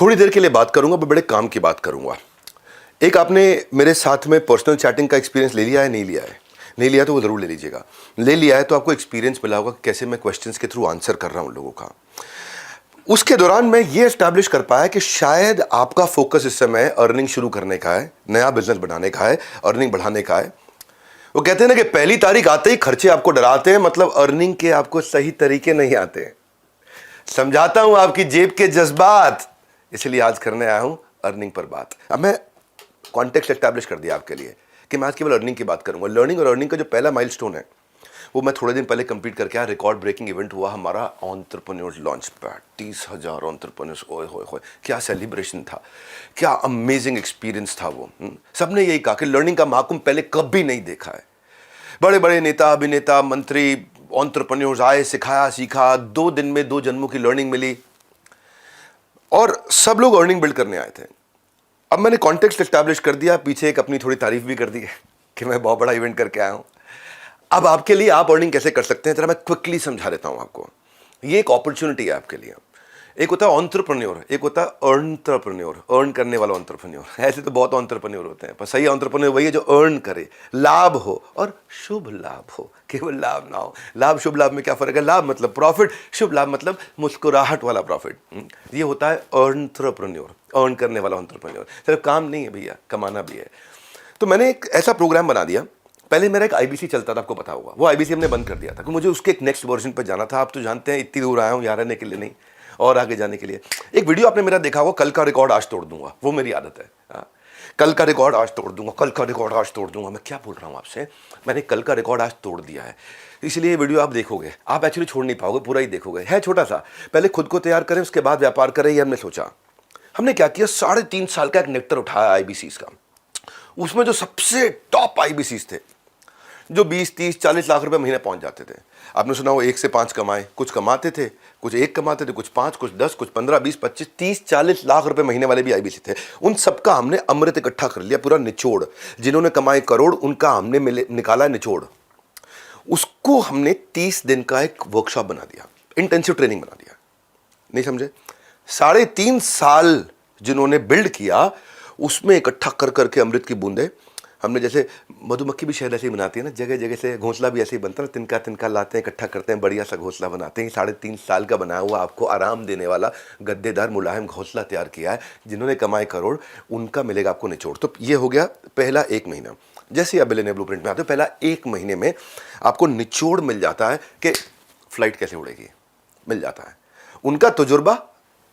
थोड़ी देर के लिए बात करूंगा, बड़े काम की बात करूंगा। एक आपने मेरे साथ में पर्सनल चैटिंग का एक्सपीरियंस ले लिया है, नहीं लिया है? नहीं लिया तो वो ज़रूर ले लीजिएगा। ले लिया है तो आपको एक्सपीरियंस मिला होगा कैसे मैं क्वेश्चंस के थ्रू आंसर कर रहा हूं लोगों का। उसके दौरान मैं ये एस्टैब्लिश कर पाया कि शायद आपका फोकस इस समय अर्निंग शुरू करने का है, नया बिजनेस बनाने का है, अर्निंग बढ़ाने का है। वो कहते हैं ना कि पहली तारीख आते ही खर्चे आपको डराते हैं, मतलब अर्निंग के आपको सही तरीके नहीं आते। समझाता हूं आपकी जेब के जज्बात, इसलिए आज करने आया हूं अर्निंग पर बात। अब मैं कॉन्टेक्स्ट एस्टैब्लिश कर दिया आपके लिए कि मैं आज केवल अर्निंग की बात करूंगा। लर्निंग और अर्निंग का जो पहला माइलस्टोन है वो मैं थोड़े दिन पहले कंप्लीट करके आया। रिकॉर्ड ब्रेकिंग इवेंट हुआ हमारा एंटरप्रेन्योर्स लॉन्च पैड। 30,000 एंटरप्रेन्योर्स, ओए होए होए, क्या सेलिब्रेशन था, क्या अमेजिंग एक्सपीरियंस था वो। सबने यही कहा कि लर्निंग का महाकुंभ पहले कभी नहीं देखा है। बड़े बड़े नेता, अभिनेता, मंत्री, एंटरप्रेन्योर्स आए, सिखाया, सीखा। 2 दिन में 2 जन्मों की लर्निंग मिली और सब लोग अर्निंग बिल्ड करने आए थे। अब मैंने कॉन्टेक्स्ट एस्टैब्लिश कर दिया, पीछे एक अपनी थोड़ी तारीफ भी कर दी कि मैं बहुत बड़ा इवेंट करके आया हूं। अब आपके लिए आप अर्निंग कैसे कर सकते हैं, जरा मैं क्विकली समझा देता हूं आपको। ये एक अपॉर्चुनिटी है आपके लिए। एक होता है एंटरप्रेन्योर, एक होता है एंटरप्रेन्योर, अर्न करने वाला एंटरप्रेन्योर। ऐसे तो बहुत एंटरप्रेन्योर होते हैं, पर सही एंटरप्रेन्योर वही है जो अर्न करे, लाभ हो और शुभ लाभ हो, केवल लाभ ना हो। लाभ शुभ लाभ में क्या फर्क है? लाभ मतलब प्रॉफिट, शुभ लाभ मतलब मुस्कुराहट वाला प्रॉफिट। ये होता है एंटरप्रेन्योर, अर्न करने वाला एंटरप्रेन्योर। सिर्फ काम नहीं है भैया, कमाना भी है। तो मैंने एक ऐसा प्रोग्राम बना दिया। पहले मेरा एक आईबीसी चलता था, आपको पता होगा। वो आईबीसी हमने बंद कर दिया था क्योंकि मुझे उसके एक नेक्स्ट वर्जन पर जाना था। आप तो जानते हैं इतनी दूर आया हूं यहाँ रहने के लिए नहीं, और आगे जाने के लिए। एक वीडियो आपने मेरा देखा होगा, कल का रिकॉर्ड आज तोड़ दूंगा। वो मेरी आदत है। कल का रिकॉर्ड आज तोड़ दूंगा, कल का रिकॉर्ड आज तोड़ दूंगा। मैं क्या बोल रहा हूं आपसे, मैंने कल का रिकॉर्ड आज तोड़ दिया है। इसलिए ये वीडियो आप देखोगे, आप एक्चुअली छोड़ नहीं पाओगे, पूरा ही देखोगे। है छोटा सा, पहले खुद को तैयार करें, उसके बाद व्यापार करें, ये हमने सोचा। हमने क्या किया, 3.5 साल का एक नेक्टर उठाया आईबीसीज का। उसमें जो सबसे टॉप आईबीसीज थे, जो 20, 30, 40 लाख रुपए महीने पहुंच जाते थे। आपने सुना वो 1 से 5 कमाए, कुछ कमाते थे, कुछ 1 कमाते थे, कुछ 5, कुछ 10, कुछ 15, 20, 25, 30, 40 लाख रुपए महीने वाले भी आईबीसी थे। उन सबका हमने अमृत इकट्ठा कर लिया, पूरा निचोड़। जिन्होंने कमाए करोड़, उनका हमने निकाला निचोड़। उसको हमने 30 दिन का एक वर्कशॉप बना दिया, इंटेंसिव ट्रेनिंग बना दिया। नहीं समझे? 3.5 साल जिन्होंने बिल्ड किया, उसमें इकट्ठा कर करके अमृत की बूंदे हमने, जैसे मधुमक्खी भी शहद ऐसे ही बनाती है ना, जगह जगह से घोंसला भी ऐसे ही बनता है ना, तिनका तिनका लाते हैं, इकट्ठा करते हैं, बढ़िया सा घोंसला बनाते हैं। 3.5 साल का बनाया हुआ, आपको आराम देने वाला गद्देदार मुलायम घोंसला तैयार किया है। जिन्होंने कमाए करोड़, उनका मिलेगा आपको निचोड़। तो ये हो गया पहला 1 महीना। जैसे आप बिलियनियर ब्लूप्रिंट में आते हो, पहला 1 महीने में आपको निचोड़ मिल जाता है कि फ्लाइट कैसे उड़ेगी, मिल जाता है। उनका तजुर्बा,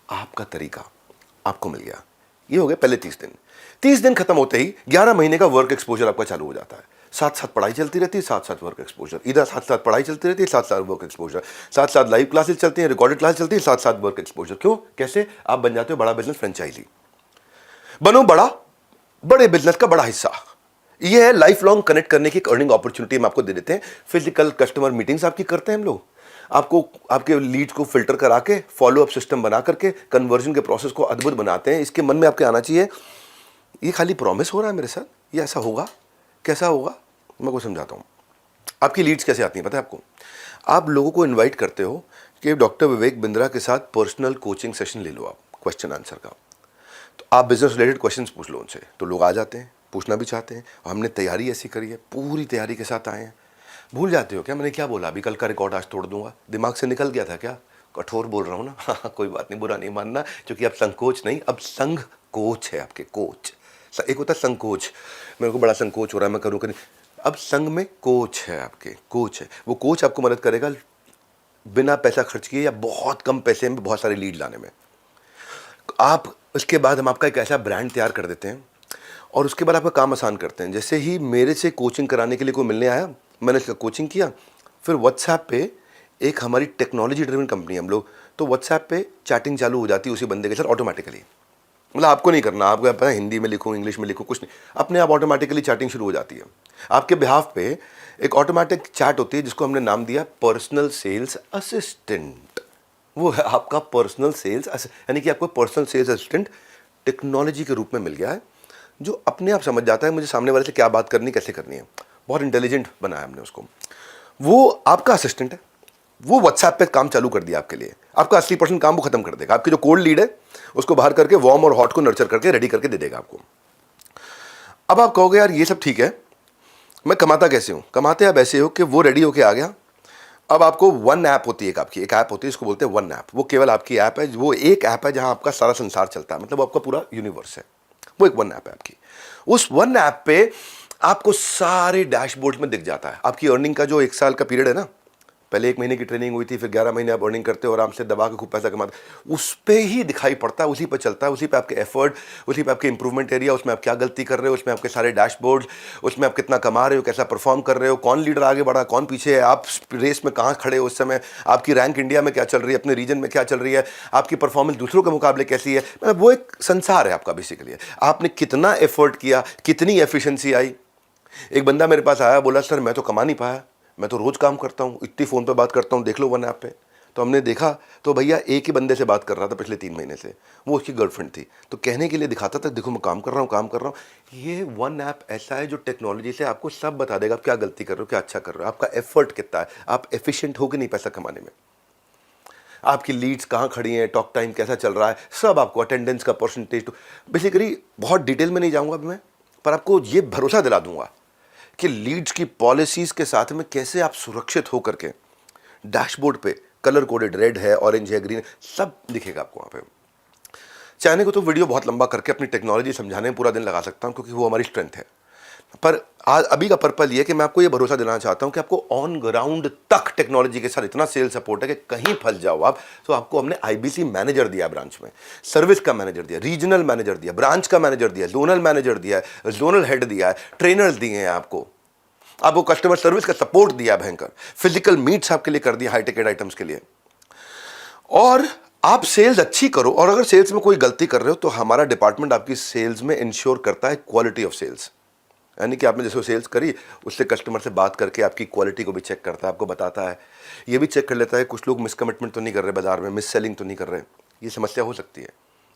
आपका तरीका आपको मिल गया। ये हो गया पहले 30 दिन। 30 दिन खत्म होते ही 11 महीने का वर्क एक्सपोजर आपका चालू हो जाता है। साथ साथ पढ़ाई चलती रहती है, साथ साथ वर्क एक्सपोजर। इधर साथ साथ पढ़ाई चलती रहती है, साथ साथ वर्क एक्सपोजर। साथ साथ लाइव क्लासेस चलती हैं, रिकॉर्डेड क्लास चलती है, साथ साथ वर्क एक्सपोजर। क्यों? कैसे? आप बन जाते हो बड़ा बिजनेस फ्रेंचाइजी। बनो बड़ा, बड़े बिजनेस का बड़ा हिस्सा। ये है लाइफ लॉन्ग कनेक्ट करने की एक अर्निंग अपॉर्चुनिटी हम आपको दे देते हैं। फिजिकल कस्टमर मीटिंग्स आपकी करते हैं हम लोग। आपको आपके लीड्स को फिल्टर करा के, फॉलो अप सिस्टम बना करके कन्वर्जन के प्रोसेस को अद्भुत बनाते हैं। इसके मन में आपके आना चाहिए, ये खाली प्रॉमिस हो रहा है मेरे साथ, ये ऐसा होगा? कैसा होगा? मैं आपको समझाता हूँ। आपकी लीड्स कैसे आती हैं पता है आपको? आप लोगों को इनवाइट करते हो कि डॉक्टर विवेक बिंद्रा के साथ पर्सनल कोचिंग सेशन ले लो आप, क्वेश्चन आंसर का। तो आप बिजनेस रिलेटेड क्वेश्चंस पूछ लो उनसे, तो लोग आ जाते हैं, पूछना भी चाहते हैं। हमने तैयारी ऐसी करी है, पूरी तैयारी के साथ आए हैं। भूल जाते हो क्या मैंने क्या बोला अभी? कल का रिकॉर्ड आज तोड़ दूंगा, दिमाग से निकल गया था क्या? कठोर बोल रहा हूँ ना? हाँ, कोई बात नहीं, बुरा नहीं मानना, क्योंकि अब संकोच नहीं, अब संघ कोच है आपके, कोच। एक होता है संकोच, मेरे को बड़ा संकोच हो रहा है, मैं करूँ कि नहीं। अब संघ में कोच है आपके, कोच है। वो कोच आपको मदद करेगा बिना पैसा खर्च किए या बहुत कम पैसे में बहुत सारे लीड लाने में। आप उसके बाद हम आपका एक ऐसा ब्रांड तैयार कर देते हैं और उसके बाद आपका काम आसान करते हैं। जैसे ही मेरे से कोचिंग कराने के लिए कोई मिलने आया, मैंने इसका कोचिंग किया, फिर व्हाट्सएप पे एक हमारी टेक्नोलॉजी ड्रिवन कंपनी हम लोग, तो व्हाट्सएप पे चैटिंग चालू हो जाती है उसी बंदे के साथ ऑटोमेटिकली। मतलब आपको नहीं करना, आपको पता है हिंदी में लिखो, इंग्लिश में लिखो, कुछ नहीं, अपने आप ऑटोमेटिकली चैटिंग शुरू हो जाती है। आपके बिहाफ पे एक ऑटोमेटिक चैट होती है जिसको हमने नाम दिया पर्सनल सेल्स असिस्टेंट। वो है आपका पर्सनल सेल्स, यानी कि आपको पर्सनल सेल्स असिस्टेंट टेक्नोलॉजी के रूप में मिल गया है, जो अपने आप समझ जाता है मुझे सामने वाले से क्या बात करनी, कैसे करनी है। बहुत इंटेलिजेंट बनाया हमने उसको। वो आपका असिस्टेंट है, वो व्हाट्सएप पे काम चालू कर दिया आपके लिए। आपका 80% काम वो खत्म कर देगा। आपकी जो कोल्ड लीड है उसको बाहर करके वार्म और हॉट को नर्चर करके रेडी करके दे देगा आपको। अब आप कहोगे यार ये सब ठीक है, मैं कमाता कैसे हूँ? कमाते आप ऐसे हो कि वो रेडी होके आ गया, अब आपको वन ऐप होती है, एक ऐप होती है, इसको बोलते हैं वन ऐप। वो केवल आपकी ऐप है, वो एक ऐप है जहां आपका सारा संसार चलता है, मतलब वो आपका पूरा यूनिवर्स है। वो एक वन ऐप है आपकी। उस वन ऐप पे आपको सारे डैशबोर्ड में दिख जाता है आपकी अर्निंग का जो 1 साल का पीरियड है ना, पहले 1 महीने की ट्रेनिंग हुई थी, फिर 11 महीने आप अर्निंग करते हो, आराम से दबा के खूब पैसा कमाते, उस पे ही दिखाई पड़ता है, उसी पे चलता है, उसी पे आपके एफर्ट, उसी पे आपके इंप्रूवमेंट एरिया, उसमें आप क्या गलती कर रहे हो, उसमें आपके सारे डैशबोर्ड, उसमें आप कितना कमा रहे हो, कैसा परफॉर्म कर रहे हो, कौन लीडर आगे बढ़ा, कौन पीछे है, आप रेस में कहाँ खड़े हो उस समय, आपकी रैंक इंडिया में क्या चल रही है, अपने रीजन में क्या चल रही है, आपकी परफॉर्मेंस दूसरों के मुकाबले कैसी है। मतलब वो एक संसार है आपका बेसिकली। आपने कितना एफर्ट किया, कितनी एफिशिएंसी आई। एक बंदा मेरे पास आया, बोला सर मैं तो कमा नहीं पाया, मैं तो रोज़ काम करता हूँ, इतनी फ़ोन पे बात करता हूँ, देख लो वन ऐप पे। तो हमने देखा तो भैया एक ही बंदे से बात कर रहा था पिछले 3 महीने से, वो उसकी गर्लफ्रेंड थी। तो कहने के लिए दिखाता था देखो मैं काम कर रहा हूँ, काम कर रहा हूँ। ये वन ऐप ऐसा है जो टेक्नोलॉजी से आपको सब बता देगा, आप क्या गलती कर रहे हो, क्या अच्छा कर रहे हो, आपका एफर्ट कितना है, आप एफिशिएंट हो कि नहीं पैसा कमाने में, आपकी लीड्स कहाँ खड़ी हैं, टॉक टाइम कैसा चल रहा है, सब आपको, अटेंडेंस का परसेंटेज। तो बेसिकली बहुत डिटेल में नहीं जाऊँगा मैं, पर आपको ये भरोसा दिला दूंगा कि लीड्स की पॉलिसीज के साथ में कैसे आप सुरक्षित होकर के डैशबोर्ड पे कलर कोडेड, रेड है, ऑरेंज है, ग्रीन है, सब दिखेगा आपको वहाँ पे। चाहने को तो वीडियो बहुत लंबा करके अपनी टेक्नोलॉजी समझाने में पूरा दिन लगा सकता हूँ, क्योंकि वो हमारी स्ट्रेंथ है। पर आज अभी का पर्पल ये कि मैं आपको ये भरोसा दिलाना चाहता हूँ कि आपको ऑन ग्राउंड तक टेक्नोलॉजी के साथ इतना सेल सपोर्ट है कि कहीं फंस जाओ आप तो आपको हमने आईबीसी मैनेजर दिया ब्रांच में, सर्विस का मैनेजर दिया, रीजनल मैनेजर दिया, ब्रांच का मैनेजर दिया, जोनल मैनेजर दिया है, जोनल हेड दिया है, ट्रेनर्स दिए हैं आपको कस्टमर सर्विस का सपोर्ट दिया भयंकर, फिजिकल मीट्स आपके लिए कर दिया हाई टिकट आइटम्स के लिए। और आप सेल्स अच्छी करो, और अगर सेल्स में कोई गलती कर रहे हो तो हमारा डिपार्टमेंट आपकी सेल्स में इंश्योर करता है क्वालिटी ऑफ सेल्स। यानी कि आपने जैसे सेल्स करी, उससे कस्टमर से बात करके आपकी क्वालिटी को भी चेक करता है, आपको बताता है, ये भी चेक कर लेता है कुछ लोग मिस कमिटमेंट तो नहीं कर रहे बाजार में, मिस सेलिंग तो नहीं कर रहे। ये समस्या हो सकती है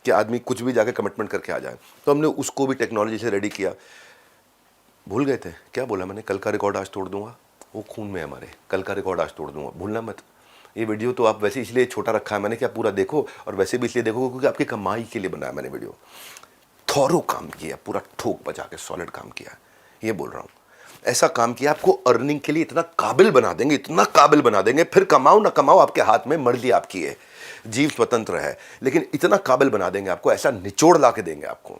कि आदमी कुछ भी जाके कमिटमेंट करके आ जाए, तो हमने उसको भी टेक्नोलॉजी से रेडी किया। भूल गए थे क्या बोला मैंने? कल का रिकॉर्ड आज तोड़ दूंगा, वो खून में हमारे, कल का रिकॉर्ड आज तोड़ दूंगा, भूलना मत। ये वीडियो तो आप वैसे इसलिए छोटा रखा है मैंने कि आप पूरा देखो, और वैसे भी इसलिए देखो क्योंकि आपकी कमाई के लिए बनाया मैंने वीडियो। थॉरो काम किया, पूरा ठोक बजा के सॉलिड काम किया, ये बोल रहा हूँ। ऐसा काम किया आपको अर्निंग के लिए इतना काबिल बना देंगे, इतना काबिल बना देंगे, फिर कमाओ ना कमाओ आपके हाथ में, मर्जी आपकी है, जीव स्वतंत्र है, लेकिन इतना काबिल बना देंगे आपको, ऐसा निचोड़ ला के देंगे आपको।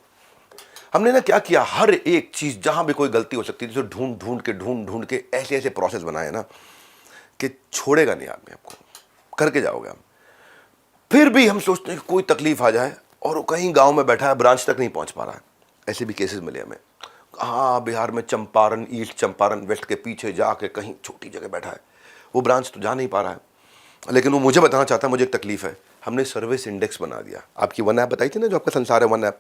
हमने ना क्या किया, हर एक चीज जहां भी कोई गलती हो सकती थी तो ढूंढ ढूंढ के ऐसे ऐसे प्रोसेस बनाए ना कि छोड़ेगा नहीं आदमी, आपको करके जाओगे हम। फिर भी हम सोचते हैं कि कोई तकलीफ आ जाए और वो कहीं गांव में बैठा है, ब्रांच तक नहीं पहुंच पा रहा है। ऐसे भी केसेस मिले हमें। हाँ, बिहार में चंपारण, ईस्ट चंपारण वेस्ट के पीछे जाके कहीं छोटी जगह बैठा है, वो ब्रांच तो जा नहीं पा रहा है, लेकिन वो मुझे बताना चाहता है मुझे एक तकलीफ है। हमने सर्विस इंडेक्स बना दिया। आपकी वन ऐप बताई थी ना जो आपका संसार है, वन ऐप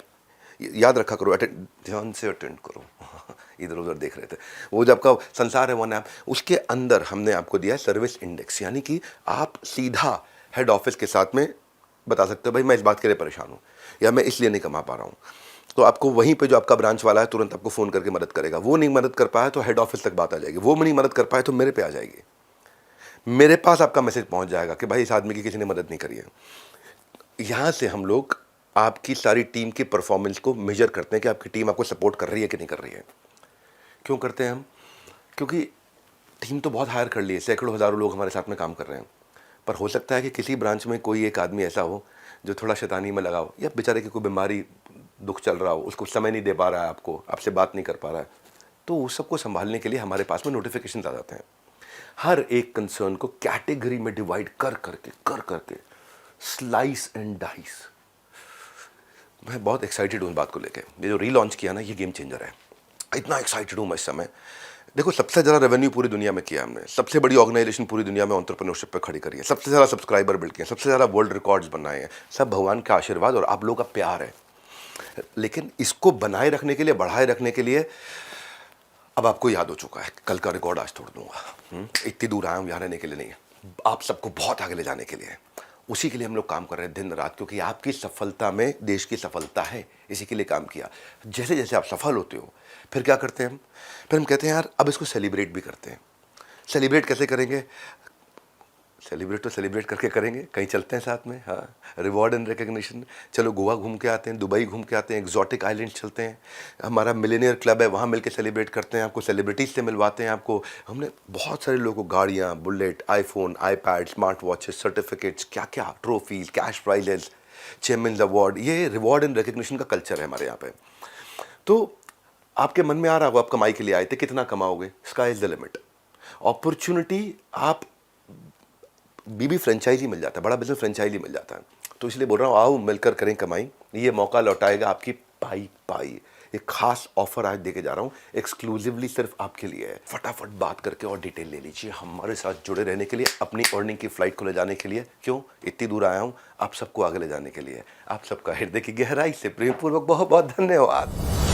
याद रखा करो, ध्यान से अटेंड करो इधर उधर देख रहे थे। वो जो आपका संसार है वन ऐप, उसके अंदर हमने आपको दिया है सर्विस इंडेक्स, यानी कि आप सीधा हेड ऑफिस के साथ में बता सकते हो भाई मैं इस बात के लिए परेशान हूँ, या मैं इसलिए नहीं कमा पा रहा हूँ। तो आपको वहीं पे जो आपका ब्रांच वाला है तुरंत आपको फ़ोन करके मदद करेगा। वो नहीं मदद कर पाया तो हेड ऑफिस तक बात आ जाएगी, वो नहीं मदद कर पाए तो मेरे पे आ जाएगी, मेरे पास आपका मैसेज पहुंच जाएगा कि भाई इस आदमी की किसी ने मदद नहीं करी है। यहाँ से हम लोग आपकी सारी टीम की परफॉर्मेंस को मेजर करते हैं कि आपकी टीम आपको सपोर्ट कर रही है कि नहीं कर रही है। क्यों करते हैं हम? क्योंकि टीम तो बहुत हायर कर ली है, सैकड़ों हज़ारों लोग हमारे साथ में काम कर रहे हैं, पर हो सकता है कि किसी ब्रांच में कोई एक आदमी ऐसा हो जो थोड़ा शैतानी में लगा हो, या बेचारे की कोई बीमारी दुख चल रहा हो, उसको समय नहीं दे पा रहा है, आपसे बात नहीं कर पा रहा है, तो उस सबको संभालने के लिए हमारे पास में नोटिफिकेशन आ जाते हैं। हर एक कंसर्न को कैटेगरी में डिवाइड कर करके स्लाइस एंड डाइस। मैं बहुत एक्साइटेड हूँ इस बात को लेके। ये जो रीलॉन्च किया ना, ये गेम चेंजर है। इतना एक्साइटेड हूँ मैं इस समय। देखो, सबसे ज़्यादा रेवेन्यू पूरी दुनिया में किया हमने, सबसे बड़ी ऑर्गेनाइजेशन पूरी दुनिया में एंटरप्रेन्योरशिप पे खड़ी करी है, सबसे ज़्यादा सब्सक्राइबर बिल्ड किए, सबसे ज़्यादा वर्ल्ड रिकॉर्ड्स बनाए हैं। सब भगवान का आशीर्वाद और आप लोगों का प्यार है। लेकिन इसको बनाए रखने के लिए, बढ़ाए रखने के लिए अब आपको याद हो चुका है, कल का रिकॉर्ड आज तोड़ दूंगा। इतनी दूर आया हूँ यहाँ रहने के लिए नहीं, आप सबको बहुत आगे ले जाने के लिए। उसी के लिए हम लोग काम कर रहे हैं दिन रात, क्योंकि आपकी सफलता में देश की सफलता है, इसी के लिए काम किया। जैसे जैसे आप सफल होते हो फिर क्या करते हैं हम? फिर हम कहते हैं यार अब इसको सेलिब्रेट भी करते हैं। सेलिब्रेट कैसे करेंगे? सेलिब्रेट तो सेलिब्रेट करके करेंगे, कहीं चलते हैं साथ में। हाँ, रिवॉर्ड एंड रिकग्निशन, चलो गोवा घूम के आते हैं, दुबई घूम के आते हैं, एक्जॉटिक आइलैंड चलते हैं, हमारा मिलेनियर क्लब है वहाँ मिलके सेलिब्रेट करते हैं, आपको सेलिब्रिटीज से मिलवाते हैं। आपको हमने बहुत सारे लोगों को गाड़ियाँ, bullet, iPhone, iPad, smart watches, certificates, क्या क्या, trophies, cash prices, chairman award, ये रिवॉर्ड एंड रिकग्निशन का कल्चर है हमारे यहाँ पे। तो आपके मन में आ रहा होगा आप कमाई के लिए आए थे, कितना कमाओगे, sky is the limit. Opportunity, आप बीबी फ्रेंचाइजी मिल जाता है, बड़ा बिजनेस फ्रेंचाइजी मिल जाता है। तो इसलिए बोल रहा हूँ आओ मिलकर करें कमाई, ये मौका लौटाएगा आपकी पाई पाई। एक खास ऑफर आज देके जा रहा हूँ, एक्सक्लूसिवली सिर्फ आपके लिए है। फटाफट बात करके और डिटेल ले लीजिए हमारे साथ जुड़े रहने के लिए, अपनी अर्निंग की फ्लाइट को ले जाने के लिए। क्यों इतनी दूर आया हूँ, आप सबको आगे ले जाने के लिए। आप सबका हृदय की गहराई से प्रेमपूर्वक बहुत बहुत धन्यवाद।